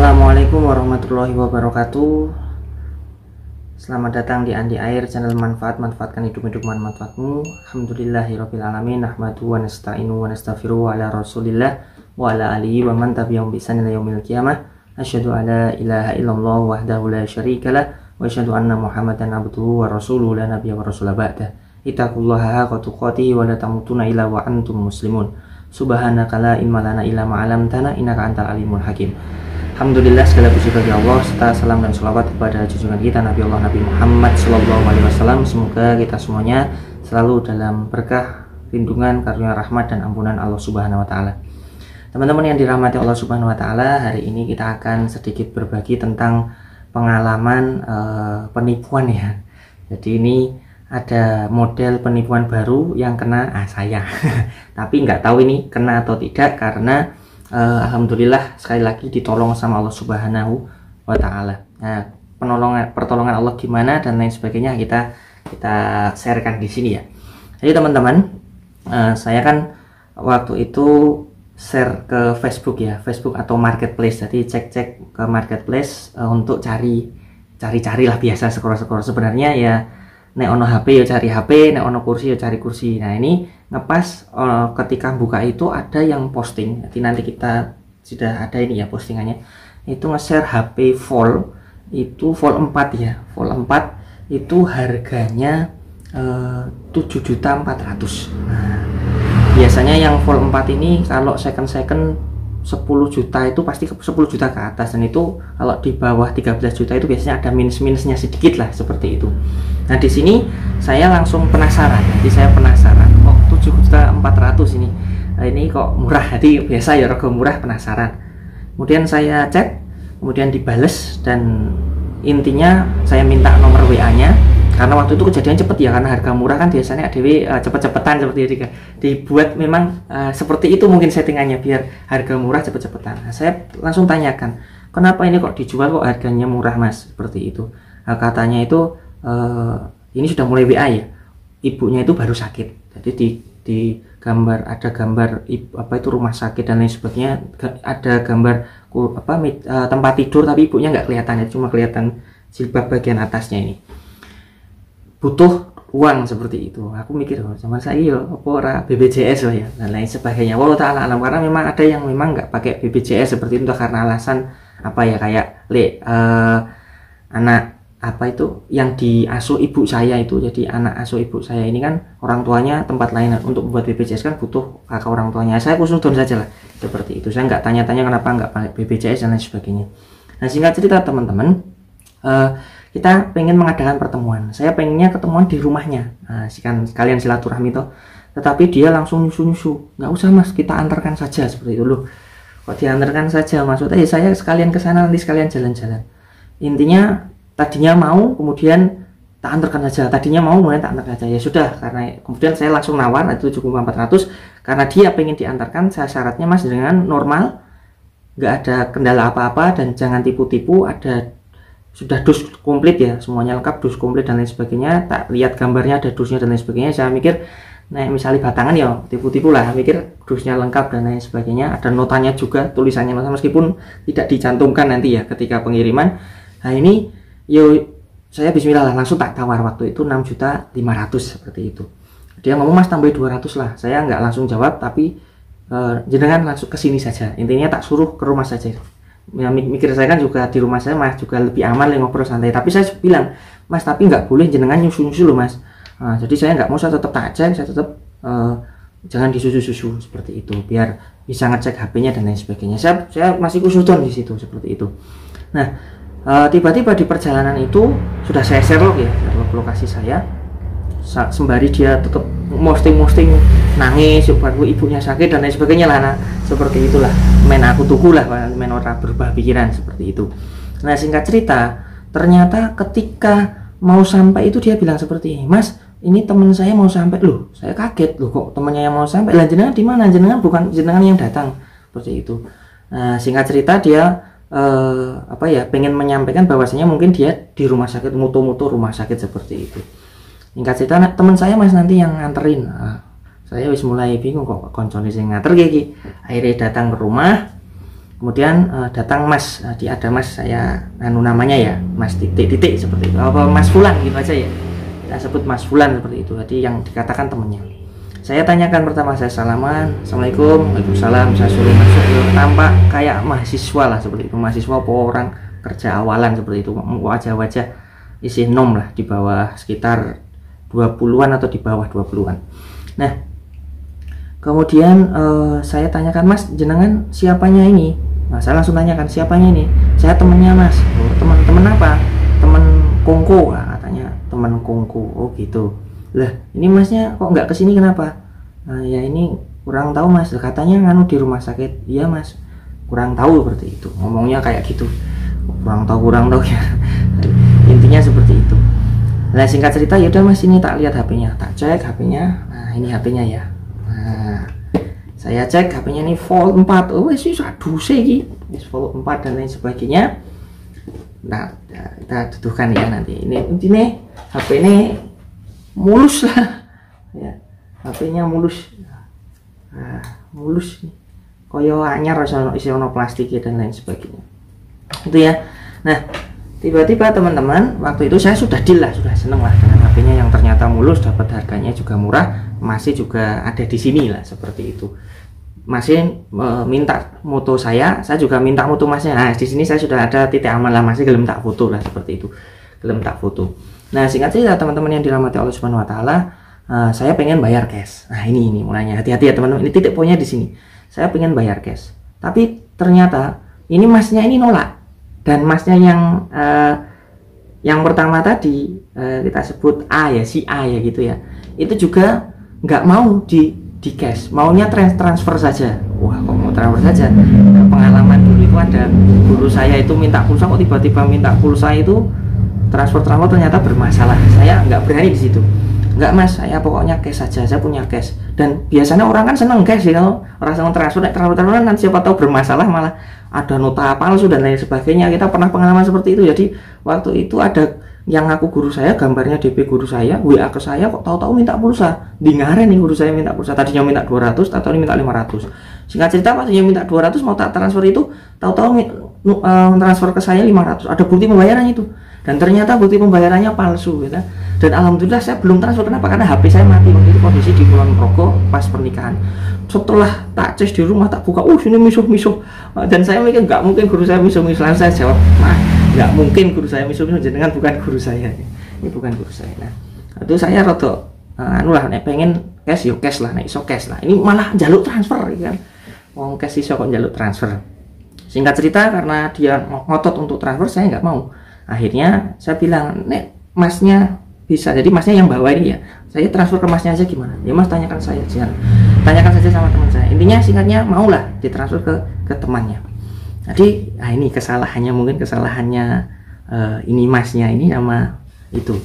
Assalamualaikum warahmatullahi wabarakatuh. Selamat datang di Andi Air, channel manfaat, manfaatkan hidup manfaatmu. Alhamdulillahirabbil alamin, nahmaduhu wa nasta'inu wa nastaghfiruh wa ala rasulillah wa ala alihi wa man tabi'ahum bi ihsan ila yaumil qiyamah. Asyhadu an la ilaha illallah wahdahu la syarikalah wa asyhadu anna Muhammadan abduhu wa rasuluhu la nabiyya wa rasula ba'da. Ittaqullaha haqqa tuqatih wa la tamutunna illa wa antum muslimun. Subhanaka la ilma lana illa ma 'allamtana innaka antal alimul hakim. Alhamdulillah, segala puji bagi Allah serta salam dan sholawat kepada junjungan kita Nabi Allah Nabi Muhammad SAW. Semoga kita semuanya selalu dalam berkah, lindungan, karunia, rahmat dan ampunan Allah Subhanahu Wa Taala. Teman-teman yang dirahmati Allah Subhanahu Wa Taala, hari ini kita akan sedikit berbagi tentang pengalaman penipuan ya. Jadi ini ada model penipuan baru yang kena saya, tapi nggak tahu ini kena atau tidak karena alhamdulillah sekali lagi ditolong sama Allah Subhanahu wa Ta'ala. Nah, pertolongan Allah gimana dan lain sebagainya kita sharekan di sini ya. Jadi teman-teman, saya kan waktu itu share ke Facebook ya, Facebook atau marketplace. Jadi cek ke marketplace untuk cari lah, biasa scroll sebenarnya ya. Nek ono HP ya cari HP, nek ono kursi ya cari kursi. Nah ini ngepas ketika buka itu ada yang posting. Jadi nanti kita sudah ada ini ya postingannya. Itu nge-share HP Fold, itu Fold 4 ya. Fold 4 itu harganya 7.400.000. Nah, biasanya yang Fold 4 ini kalau second 10 juta itu pasti 10 juta ke atas, dan itu kalau di bawah 13 juta itu biasanya ada minusnya sedikit lah seperti itu. Nah di sini saya langsung penasaran, jadi saya penasaran kok 7.400.000 ini kok murah, jadi biasa ya rego murah, penasaran. Kemudian saya cek, kemudian dibales, dan intinya saya minta nomor WA-nya karena waktu itu kejadian cepet ya, karena harga murah kan biasanya ADW cepet-cepetan seperti itu, dibuat memang seperti itu mungkin settingannya biar harga murah cepet-cepetan. Nah, saya langsung tanyakan, kenapa ini kok dijual kok harganya murah mas, seperti itu. Nah, katanya itu ini sudah mulai WA ya, ibunya itu baru sakit, jadi di gambar ada gambar apa itu rumah sakit dan lain sebagainya, ada gambar tempat tidur tapi ibunya nggak kelihatan ya, cuma kelihatan jilbab bagian atasnya ini. Butuh uang seperti itu. Aku mikir zaman saya apa ora BPJS ya dan lain sebagainya. Wallahu taala alam, karena memang ada yang memang nggak pakai BPJS seperti itu karena alasan apa ya, kayak anak apa itu yang diasuh ibu saya itu, jadi anak asuh ibu saya ini kan orang tuanya tempat lain, untuk membuat BPJS kan butuh kakak orang tuanya. Saya kusnudon saja lah seperti itu. Saya nggak tanya-tanya kenapa nggak pakai BPJS dan lain sebagainya. Nah singkat cerita teman-teman, kita pengen mengadakan pertemuan. Saya pengennya ketemuan di rumahnya, nah, sekalian silaturahmi toh. Tetapi dia langsung nyusu, nggak usah mas, kita antarkan saja, seperti itu. Loh, kok diantarkan saja, maksudnya saya sekalian ke sana, nanti sekalian jalan-jalan. Intinya tadinya mau, kemudian tak antarkan saja. Tadinya mau, kemudian tak antarkan saja. Ya sudah, karena kemudian saya langsung nawar itu 7.400 karena dia pengen diantarkan. Saya syaratnya mas dengan normal, nggak ada kendala apa-apa dan jangan tipu-tipu, ada sudah dus komplit ya, semuanya lengkap, dus komplit dan lain sebagainya. Tak lihat gambarnya ada dusnya dan lain sebagainya. Saya mikir, nah misalnya batangan ya tipu-tipu lah, mikir dusnya lengkap dan lain sebagainya. Ada notanya juga, tulisannya nota meskipun tidak dicantumkan nanti ya ketika pengiriman. Nah ini saya bismillah lah, langsung tak tawar waktu itu 6.500.000 seperti itu. Dia ngomong mas tambah 200 lah, saya nggak langsung jawab, tapi jenengan langsung ke sini saja. Intinya tak suruh ke rumah saja. Ya, mikir saya kan juga di rumah saya mas juga lebih aman, ngobrol santai. Tapi saya bilang mas, tapi nggak boleh jenengan nyusu loh mas. Nah, jadi saya nggak mau, saya tetap tak cek, saya tetap jangan disusu seperti itu, biar bisa ngecek HP-nya dan lain sebagainya. Saya masih kusnudon di situ seperti itu. Nah tiba-tiba di perjalanan itu sudah saya share log ya, lokasi saya, sembari dia tetap posting nangis sebab ibunya sakit dan lain sebagainya lah. Nah, seperti itulah main aku tuku lah, main orang berubah pikiran seperti itu. Nah singkat cerita, ternyata ketika mau sampai itu dia bilang seperti ini, mas ini teman saya mau sampai. Loh, saya kaget, loh kok temannya yang mau sampai, lah jenengan di mana, jenengan bukan jenengan yang datang, seperti itu. Nah singkat cerita dia pengen menyampaikan bahwasanya mungkin dia di rumah sakit, mutu-mutu rumah sakit seperti itu. Singkat cerita, teman saya mas nanti yang nganterin. Saya wis mulai bingung kok koncone sing nganter iki. Akhirnya datang ke rumah, Kemudian datang Mas, ada Mas, saya namanya ya Mas titik seperti itu, apa Mas Fulan gitu aja ya, kita sebut Mas Fulan seperti itu. Jadi yang dikatakan temennya. Saya tanyakan pertama, saya salaman, Assalamualaikum, Waalaikumsalam, saya suruh masuk, tampak kayak mahasiswa lah seperti itu, mahasiswa apa orang kerja awalan seperti itu, wajah-wajah isi nom lah, di bawah sekitar 20-an atau di bawah 20-an. Nah, kemudian saya tanyakan, Mas, jenengan siapanya ini? Nah, saya langsung tanyakan, siapanya ini? Saya temennya, Mas. Oh, teman apa? Temen kongko, katanya temen kongko. Oh gitu. Lah, ini Masnya kok nggak kesini kenapa? Nah, ya ini kurang tahu, Mas. Katanya nganu di rumah sakit. Iya, Mas. Kurang tahu seperti itu. Ngomongnya kayak gitu. Kurang tahu ya. Intinya seperti itu. Nah, singkat cerita, yaudah Mas, ini tak lihat HP-nya, tak cek HP-nya. Nah, ini HP-nya ya. Nah, saya cek HP-nya ini volt 4. Oh, sih aduh sih, volt 4 dan lain sebagainya. Nah, kita duduhkan ya nanti. Ini HP ini mulus lah. Ya, HP-nya mulus. Nah, mulus nih. Koyo anyar isi ono plastik dan lain sebagainya. Itu ya. Nah, tiba-tiba teman-teman, waktu itu saya sudah deal lah, sudah seneng lah dengan HP-nya yang ternyata mulus, dapat harganya juga murah, masih juga ada di sini lah seperti itu. Masih minta moto saya juga minta moto Masnya. Nah, di sini saya sudah ada titik aman lah, masih gelem tak foto lah seperti itu, gelem tak foto. Nah, singkat cerita teman-teman yang dirahmati Allah Subhanahu Wa Taala, saya pengen bayar cash. Nah, ini mulanya, hati-hati ya teman-teman, ini titik poinnya di sini. Saya pengen bayar cash, tapi ternyata ini Masnya ini nolak. Dan Masnya yang pertama tadi kita sebut A ya, si A ya gitu ya, itu juga nggak mau di cash, maunya transfer saja. Wah, kok mau transfer saja? Nah, pengalaman dulu itu ada guru saya itu minta pulsa, kok tiba-tiba minta pulsa itu transfer ternyata bermasalah. Saya nggak berani di situ. Nggak, Mas, saya pokoknya cash saja, saya punya cash. Dan biasanya orang kan seneng cash ya, kalau orang seneng transfer nanti siapa tahu bermasalah malah ada nota palsu dan lain sebagainya. Kita pernah pengalaman seperti itu. Jadi waktu itu ada yang ngaku guru saya, gambarnya DP guru saya, WA ke saya, kok tahu-tahu minta pulsa. Dengarin nih, guru saya minta pulsa, tadinya minta 200, tahu-tahu minta 500. Singkat cerita, pas dia minta 200 mau tak transfer itu, tahu-tahu transfer ke saya 500. Ada bukti pembayarannya itu. Dan ternyata bukti pembayarannya palsu gitu. Dan alhamdulillah saya belum transfer. Kenapa? Karena HP saya mati waktu itu, kondisi di Kulon Progo pas pernikahan. Setelah tak cek di rumah, tak buka, sini misuh-misuh. Dan saya mikir nggak mungkin guru saya misuh-misuh. Saya jawab, nggak mungkin guru saya misuh-misuh, jenengan bukan guru saya. Ini bukan guru saya. Nah, itu saya rada pengen cash yo cash lah, iso cash lah. Ini malah jaluk transfer kan. Wong cash iso kok jaluk transfer. Singkat cerita, karena dia ngotot untuk transfer, saya nggak mau. Akhirnya saya bilang, Nek, Masnya bisa, jadi Masnya yang bawa ini ya, saya transfer ke Masnya aja gimana? Ya Mas, tanyakan saya, jangan tanyakan saja sama teman saya. Intinya singkatnya maulah ditransfer ke temannya. Jadi ini kesalahannya, mungkin kesalahannya ini Masnya ini sama itu.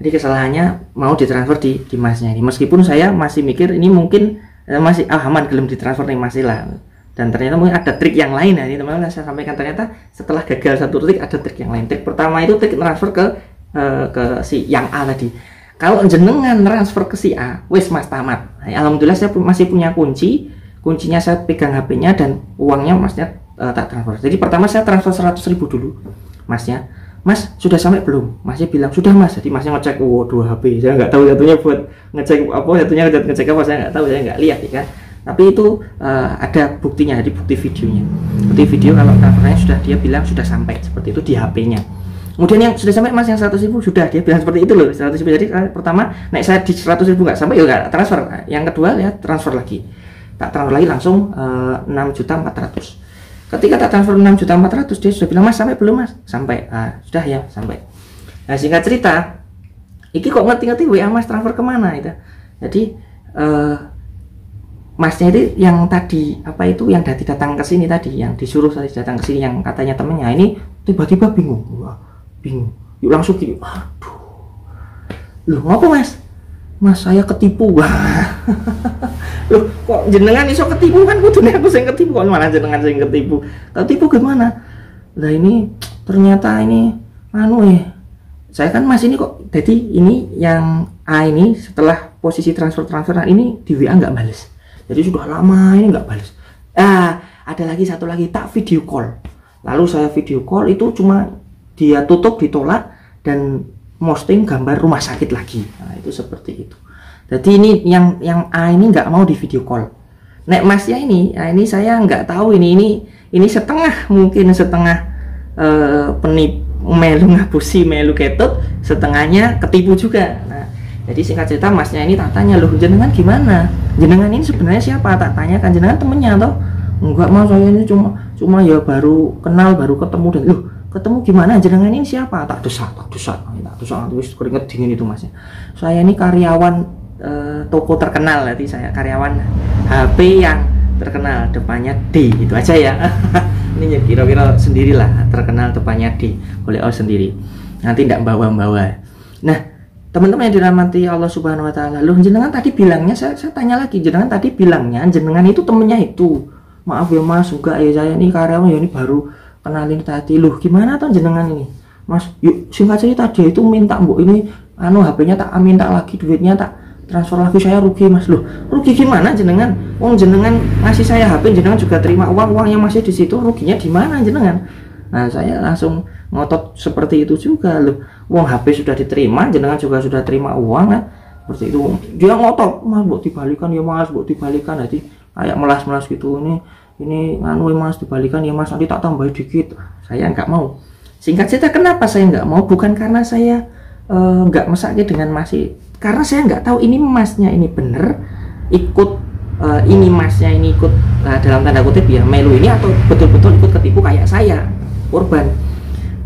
Jadi kesalahannya mau ditransfer di Masnya ini. Meskipun saya masih mikir ini mungkin masih aman, belum ditransfer nih, masih lah. Dan ternyata mungkin ada trik yang lain. Nah, ini teman-teman saya sampaikan, ternyata setelah gagal satu trik, ada trik yang lain. Trik pertama itu trik transfer ke si yang A tadi. Kalau jenengan transfer ke si A, wes Mas tamat. Nah, alhamdulillah saya masih punya kuncinya saya pegang HP-nya dan uangnya Masnya tak transfer. Jadi pertama saya transfer 100.000 dulu Masnya. Mas, sudah sampai belum? Masnya bilang sudah Mas. Jadi Masnya ngecek, dua HP. Saya nggak tahu satunya buat ngecek apa, satunya ngecek apa, saya nggak tahu, saya nggak lihat ya kan. Tapi itu ada buktinya, jadi bukti videonya. Bukti video kalau transfernya sudah, dia bilang sudah sampai seperti itu di HP-nya. Kemudian yang sudah sampai Mas, yang 100.000 sudah, dia bilang seperti itu loh, 100.000. Jadi pertama naik saya di 100.000 nggak sampai, ya nggak transfer. Yang kedua ya transfer lagi, tak transfer lagi langsung 6.400.000. Ketika tak transfer 6.400.000, dia sudah bilang, Mas sampai belum Mas? Sampai. Sudah ya, sampai. Nah, singkat cerita, iki kok ngerti-ngerti WA Mas transfer kemana itu. Jadi Masnya itu yang tadi yang tadi datang ke sini tadi, yang disuruh tadi datang ke sini, yang katanya temennya ini tiba-tiba bingung. Yuk langsung gini, aduh, loh ngapa Mas? Mas saya ketipu. Loh kok jenengan iso ketipu, kan kudune aku sing ketipu, kok malah jenengan sing ketipu. Ketipu gimana? Lah ini ternyata ini saya kan Mas ini kok, jadi ini yang A ini setelah posisi transferan ini di WA nggak bales. Jadi sudah lama ini nggak balas. ada lagi satu lagi, tak video call. Lalu saya video call, itu cuma dia tutup, ditolak, dan posting gambar rumah sakit lagi. Nah, itu seperti itu. Jadi ini yang A ini nggak mau di video call. Nek masnya ini, nah ini saya nggak tahu ini setengah, mungkin setengah penipu, melu ngapusi, melu ketut, setengahnya ketipu juga. Nah, jadi singkat cerita masnya ini tak tanya, loh jenengan gimana? Jenengan ini sebenarnya siapa? Tak tanya kan, jenengan temennya atau enggak mas, saya ini cuma ya baru kenal, baru ketemu. Dan loh ketemu gimana? Jenengan ini siapa? Tak desak terus keringet dingin itu masnya. Saya ini karyawan toko terkenal, berarti saya karyawan HP yang terkenal, depannya D, itu aja ya. Ini ya kira-kira sendirilah, terkenal depannya D, boleh sendiri, nanti tidak bawa-bawa. Nah teman-teman yang dirahmati Allah Subhanahu Wa Taala, loh jenengan tadi bilangnya, saya tanya lagi, jenengan tadi bilangnya jenengan itu temennya itu, maaf ya mas, enggak ya, saya ini karyawan ya, ini baru kenalin tadi. Loh gimana tuh jenengan ini mas? Yuk singkat cerita, dia itu minta mbok ini HP-nya tak minta lagi, duitnya tak transfer lagi, saya rugi mas. Loh rugi gimana jenengan? Wong jenengan ngasih saya HP, jenengan juga terima uangnya masih di situ, ruginya di mana jenengan? Nah saya langsung ngotot seperti itu juga. Loh wong HP sudah diterima, jenengan juga sudah terima uang kan, seperti itu. Dia ngotot, mas buat dibalikan ya mas, buat dibalikan. Nanti kayak melas-melas gitu, ini nganu mas, dibalikan ya mas, nanti tak tambah dikit. Saya nggak mau. Singkat cerita, kenapa saya nggak mau? Bukan karena saya nggak mesake dengan masih, karena saya nggak tahu ini masnya ini bener ikut ini masnya ini ikut dalam tanda kutip ya melu ini, atau betul-betul ikut ketipu kayak saya, korban.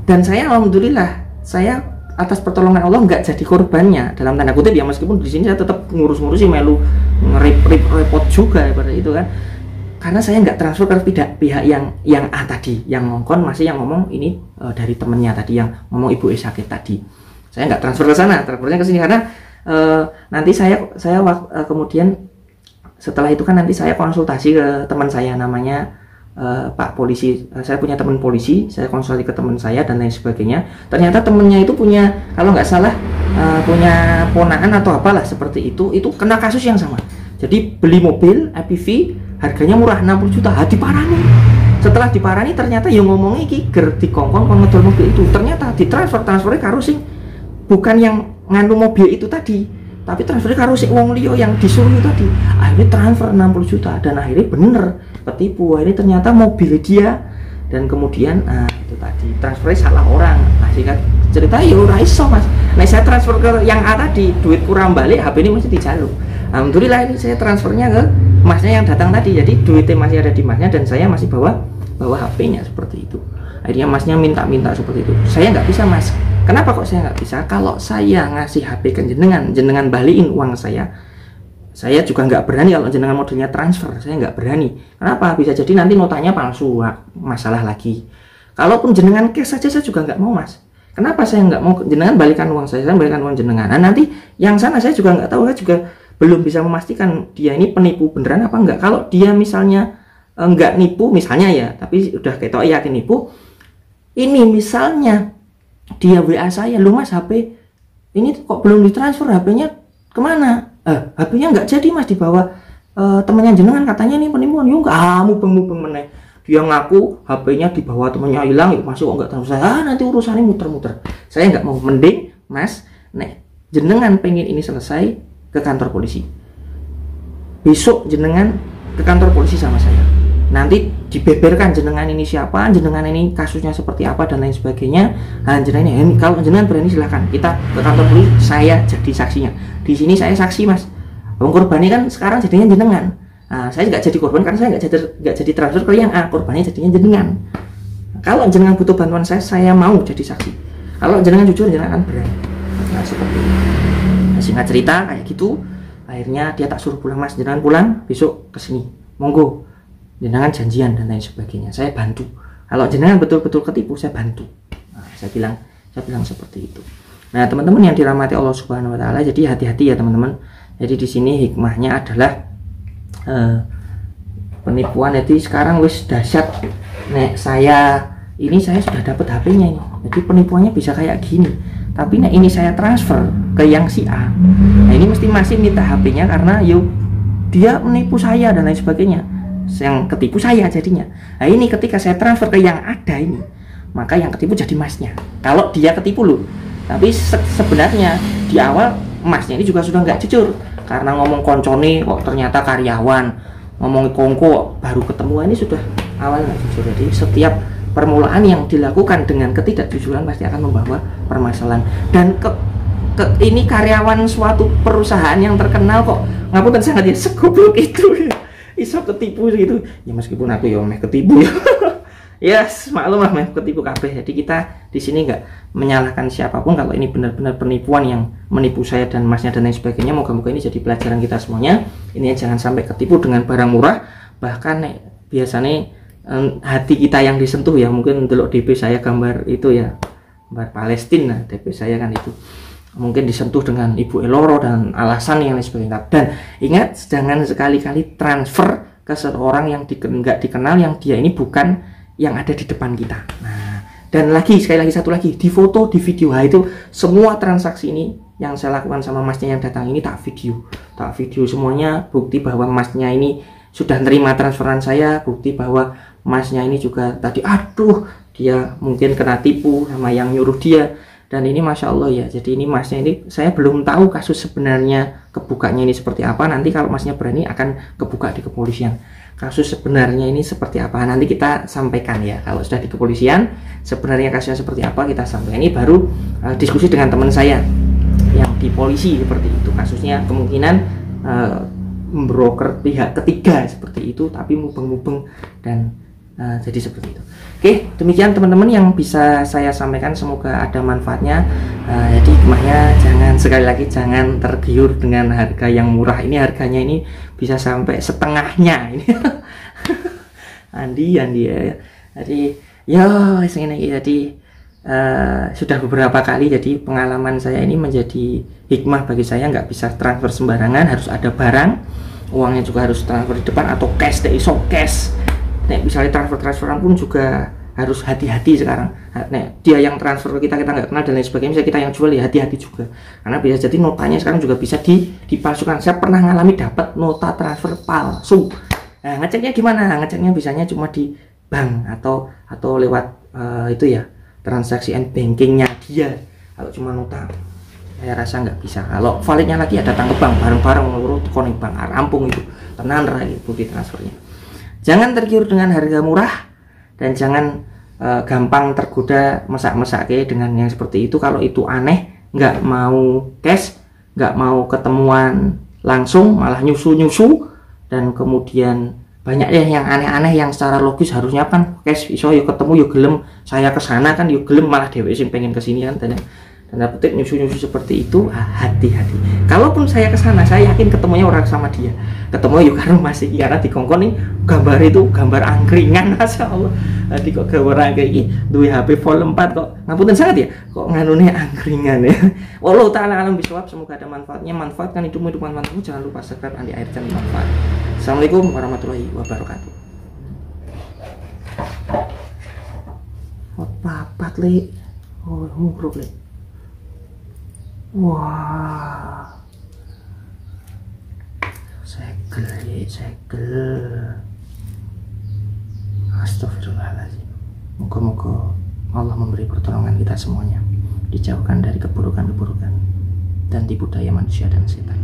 Dan saya alhamdulillah, saya atas pertolongan Allah nggak jadi korbannya dalam tanda kutip ya, meskipun di sini saya tetap ngurus-ngurusi, melu repot juga seperti itu kan, karena saya nggak transfer ke pihak yang A tadi, yang ngongkon masih yang ngomong ini dari temennya tadi, yang ngomong ibu sakit tadi. Saya nggak transfer ke sana, transfernya ke sini karena nanti saya kemudian setelah itu kan nanti saya konsultasi ke teman saya, namanya Pak Polisi. Saya punya teman polisi, saya konsultasi ke teman saya dan lain sebagainya. Ternyata temennya itu punya, kalau nggak salah punya ponakan atau apalah seperti itu kena kasus yang sama. Jadi beli mobil IPV harganya murah 60 juta, diparani. Setelah diparani ternyata yang ngomongnya iki ger dikongkon kon ngedol mobil itu, ternyata transfernya karo sing bukan yang nganu mobil itu tadi, tapi transfernya karo sing wong liya yang disuruh itu tadi. Akhirnya transfer 60 juta dan akhirnya bener ketipu. Akhirnya ternyata mobil dia, dan kemudian itu tadi transfernya salah orang. Nah singkat cerita ya ora iso mas. Nah saya transfer ke yang A tadi, duit kurang balik, HP ini masih dijaluk. Alhamdulillah ini saya transfernya ke masnya yang datang tadi, jadi duitnya masih ada di masnya dan saya masih bawa HP-nya seperti itu. Akhirnya masnya minta seperti itu. Saya nggak bisa mas. Kenapa kok saya nggak bisa? Kalau saya ngasih HP ke jenengan balikin uang saya juga nggak berani. Kalau jenengan modelnya transfer, saya nggak berani. Kenapa? Bisa jadi nanti notanya palsu, masalah lagi. Kalaupun jenengan cash saja saya juga nggak mau mas. Kenapa saya nggak mau jenengan balikan uang saya balikan uang jenengan. Nah, nanti yang sana saya juga nggak tahu, saya juga belum bisa memastikan dia ini penipu beneran apa enggak. Kalau dia misalnya enggak nipu misalnya ya, tapi udah ketok yakin nipu, ini misalnya dia WA saya, lu mas HP ini kok belum ditransfer, HP-nya kemana? HP-nya nggak jadi mas, dibawa temannya jenengan, katanya ini penipuan. Yuk mubeng meneh, dia ngaku HP-nya dibawa temannya hilang, yuk masuk kok nggak transfer. Nanti urusannya muter-muter. Saya nggak mau. Mending mas, nek jenengan pengen ini selesai, ke kantor polisi. Besok jenengan ke kantor polisi sama saya. Nanti dibeberkan jenengan ini siapa, jenengan ini kasusnya seperti apa dan lain sebagainya. Nah, jenengan ini kalau jenengan berani silahkan kita ke kantor polisi, saya jadi saksinya. Di sini saya saksi mas. Korbannya kan sekarang jadinya jenengan. Nah, saya nggak jadi korban karena saya nggak jadi transfer ke yang A, korbannya jadinya jenengan. Kalau jenengan butuh bantuan saya mau jadi saksi. Kalau jenengan jujur, jenengan akan berani. Nah, seperti itu. Singkat cerita kayak gitu, akhirnya dia tak suruh pulang mas, jenengan pulang besok kesini, monggo, jenengan janjian dan lain sebagainya, saya bantu. Kalau jenengan betul-betul ketipu, saya bantu. Nah, saya bilang seperti itu. Nah teman-teman yang dirahmati Allah Subhanahu Wa Taala, jadi hati-hati ya teman-teman. Jadi di sini hikmahnya adalah penipuan itu sekarang wis dahsyat. Nek saya sudah dapat HP-nya ini, jadi penipuannya bisa kayak gini. Tapi nah ini saya transfer ke yang si A, nah ini mesti masih minta HP-nya karena yuk dia menipu saya dan lain sebagainya. yang ketipu saya jadinya. Nah ini ketika saya transfer ke yang ada ini, maka yang ketipu jadi masnya. Kalau dia ketipu loh, tapi sebenarnya di awal masnya ini juga sudah nggak jujur, karena ngomong koncone kok ternyata karyawan, ngomong kongko baru ketemu, ini sudah awal nggak jujur. Jadi setiap permulaan yang dilakukan dengan ketidakjujuran pasti akan membawa permasalahan. Dan ini karyawan suatu perusahaan yang terkenal kok ngapunten sangat ya segoblok itu iso ketipu gitu ya, meskipun aku ya meh ketipu ya. Yes, maklum lah meh ketipu kabeh. Jadi kita di sini nggak menyalahkan siapapun kalau ini benar-benar penipuan yang menipu saya dan masnya dan lain sebagainya. Moga-moga ini jadi pelajaran kita semuanya. Ini jangan sampai ketipu dengan barang murah. Bahkan biasanya hati kita yang disentuh ya, mungkin untuk DP saya gambar itu ya, gambar Palestina, DP saya kan itu mungkin disentuh dengan Ibu Eloro dan alasan yang lain sebagainya. Dan ingat, jangan sekali-kali transfer ke seseorang yang nggak dikenal, yang dia ini bukan yang ada di depan kita. Nah, dan lagi sekali lagi satu lagi, di foto, di video, itu semua transaksi ini yang saya lakukan sama masnya yang datang ini tak video semuanya, bukti bahwa masnya ini sudah nerima transferan saya, bukti bahwa masnya ini juga tadi aduh dia mungkin kena tipu sama yang nyuruh dia. Dan ini Masya Allah ya, jadi ini masnya ini saya belum tahu kasus sebenarnya kebukanya ini seperti apa. Nanti kalau masnya berani akan kebuka di kepolisian, kasus sebenarnya ini seperti apa nanti kita sampaikan ya. Kalau sudah di kepolisian sebenarnya kasusnya seperti apa kita sampaikan. Ini baru diskusi dengan teman saya yang di polisi seperti itu, kasusnya kemungkinan broker pihak ketiga seperti itu, tapi mubeng-mubeng dan jadi seperti itu. Oke, demikian teman-teman yang bisa saya sampaikan, semoga ada manfaatnya. Jadi hikmahnya jangan, sekali lagi jangan tergiur dengan harga yang murah. Ini harganya ini bisa sampai setengahnya ini. Andi ya. Jadi ya ini jadi sudah beberapa kali, jadi pengalaman saya ini menjadi hikmah bagi saya. Nggak bisa transfer sembarangan, harus ada barang, uangnya juga harus transfer di depan atau cash, iso cash. Nek misalnya transferan pun juga harus hati-hati sekarang. Nek dia yang transfer ke kita nggak kenal dan lain sebagainya, misalnya kita yang jual ya hati-hati juga, karena bisa jadi notanya sekarang juga bisa dipalsukan. Saya pernah ngalami dapat nota transfer palsu. Nah, ngeceknya gimana? Ngeceknya bisanya cuma di bank atau lewat itu ya, transaksi bankingnya dia. Kalau cuma nota saya rasa nggak bisa. Kalau validnya lagi ada datang ke bank bareng-bareng ngurut koning bank rampung itu tenan lagi bukti transfernya. Jangan tergiur dengan harga murah dan jangan gampang tergoda mesak-mesak dengan yang seperti itu. Kalau itu aneh, nggak mau cash, nggak mau ketemuan langsung, malah nyusu dan kemudian banyak ya yang aneh-aneh yang secara logis harusnya kan cash iso yuk ketemu yuk gelem, saya kesana kan yuk gelem, malah dewe sing pengen kesini kan. Dan petik nyusu seperti itu, hati-hati. Kalaupun saya ke sana, saya yakin ketemunya orang sama dia. Ketemu yuk karo masih karena di kongkon nih gambar itu gambar angkringan, Masya Allah. Tadi kok gambar angkringan, duwe HP full 4 kok. Ngapunten sangat ya, kok nganune angkringan ya. Wallahu taala alam bisawab, semoga ada manfaatnya. Manfaatkan hidupmu, manfaatmu. Jangan lupa subscribe Andi Air Channel Manfaat. Assalamualaikum warahmatullahi wabarakatuh. Papat le. Oh, ngurup le. Wah, segel. Astagfirullahaladzim. Moga-moga Allah memberi pertolongan kita semuanya, dijauhkan dari keburukan-keburukan dan tipu daya manusia dan setan.